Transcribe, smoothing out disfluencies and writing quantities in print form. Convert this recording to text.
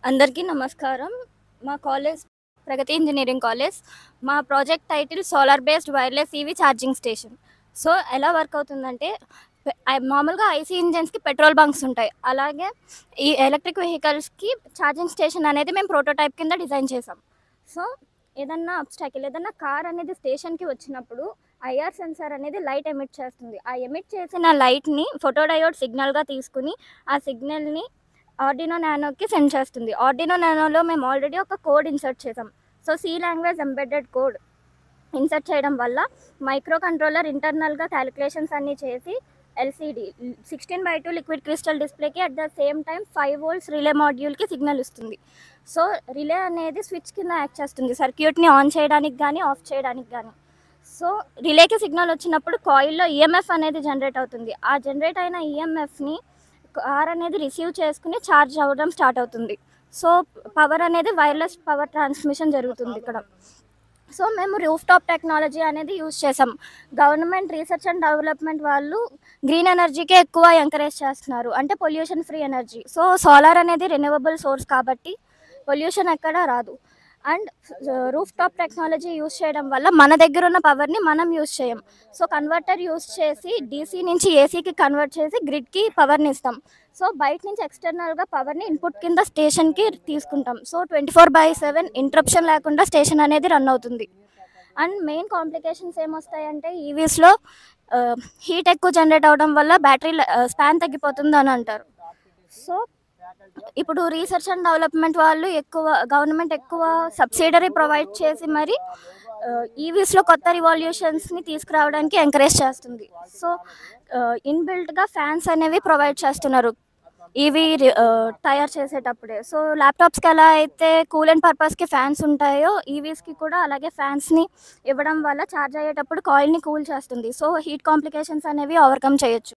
అందరికీ నమస్కారం. మా కాలేజ్ ప్రగతి ఇంజినీరింగ్ కాలేజ్. మా project title solar based wireless EV charging station. So, ఎలా వర్క్ అవుతుందంటే మామూలుగా ఐసీ ఇంజిన్స్‌కి పెట్రోల్ బంక్స్ ఉంటాయి. అలాగే ఈ ఎలక్ట్రిక్ వెహికల్స్‌కి ఛార్జింగ్ స్టేషన్ అనేది మేము ప్రోటోటైప్ కింద డిజైన్ చేసాం. సో, ఏదన్నా కార్ అనేది స్టేషన్‌కి వచ్చినప్పుడు ఐఆర్ సెన్సార్ అనేది లైట్ ఎమిట్ చేస్తుంది. ఆ ఎమిట్ చేసిన లైట్‌ని ఫోటో డయోడ్ సిగ్నల్‌గా తీసుకొని ఆ సిగ్నల్‌ని ఆర్డినో నానోకి సెండ్ చేస్తుంది. ఆర్డినో నానోలో మేము ఆల్రెడీ ఒక కోడ్ ఇన్సర్ట్ చేసాం. So, C language embedded code insert చేయడం వల్ల మైక్రో కంట్రోలర్ ఇంటర్నల్‌గా క్యాలిక్యులేషన్స్ అన్నీ చేసి ఎల్‌సీడీ 16:2 లిక్విడ్ క్రిస్టల్ డిస్‌ప్లేకి at the same time 5 volts relay మాడ్యూల్‌కి సిగ్నల్ ఇస్తుంది. సో, రిలే అనేది స్విచ్ కింద యాక్ట్ చేస్తుంది. సర్క్యూట్‌ని ఆన్ చేయడానికి గానీ, ఆఫ్ చేయడానికి గానీ. సో, రిలేకి సిగ్నల్ వచ్చినప్పుడు కాయిల్‌లో ఈఎంఎఫ్ అనేది జనరేట్ అవుతుంది. ఆ జనరేట్ అయిన ఈఎంఎఫ్‌ని కార్ అనేది రిసీవ్ చేసుకుని ఛార్జ్ అవ్వడం స్టార్ట్ అవుతుంది. సో, పవర్ అనేది వైర్లెస్ పవర్ ట్రాన్స్మిషన్ జరుగుతుంది ఇక్కడ. సో, మేము రూఫ్ టాప్ టెక్నాలజీ అనేది యూజ్ చేసాం. గవర్నమెంట్ రీసెర్చ్ అండ్ డెవలప్మెంట్ వాళ్ళు గ్రీన్ ఎనర్జీకే ఎక్కువ ఎంకరేజ్ చేస్తున్నారు. అంటే pollution free energy. So, solar అనేది రెన్యూవబుల్ సోర్స్ కాబట్టి పొల్యూషన్ ఎక్కడా రాదు. And roof top technology use చేయడం వల్ల మన దగ్గర ఉన్న పవర్ని మనం యూజ్ చేయం. సో, కన్వర్టర్ యూజ్ చేసి డీసీ నుంచి ఏసీకి కన్వర్ట్ చేసి గ్రిడ్కి పవర్ని ఇస్తాం. సో, బయట నుంచి ఎక్స్టర్నల్గా పవర్ని ఇన్పుట్ కింద స్టేషన్కి తీసుకుంటాం. సో, 24/7 ఇంటరప్షన్ లేకుండా స్టేషన్ అనేది రన్ అవుతుంది. అండ్ మెయిన్ కాంప్లికేషన్స్ ఏమొస్తాయంటే ఈవీస్లో హీట్ ఎక్కువ జనరేట్ అవ్వడం వల్ల బ్యాటరీ స్పాన్ తగ్గిపోతుంది అని అంటారు. సో, ఇప్పుడు రీసెర్చ్ అండ్ డెవలప్మెంట్ వాళ్ళు గవర్నమెంట్ ఎక్కువ సబ్సిడరీ ప్రొవైడ్ చేసి మరి ఈవీస్లో కొత్త రివాల్యూషన్స్ని తీసుకురావడానికి ఎంకరేజ్ చేస్తుంది. సో, ఇన్బిల్ట్గా ఫ్యాన్స్ అనేవి ప్రొవైడ్ చేస్తున్నారు ఈవీ తయారు చేసేటప్పుడే. సో, ల్యాప్టాప్స్కి ఎలా అయితే కూలెంట్ పర్పస్కి ఫ్యాన్స్ ఉంటాయో ఈవీస్కి కూడా అలాగే ఫ్యాన్స్ని ఇవ్వడం వల్ల ఛార్జ్ అయ్యేటప్పుడు కాయిల్ని కూల్ చేస్తుంది. సో, హీట్ కాంప్లికేషన్స్ అనేవి ఓవర్కమ్ చేయొచ్చు.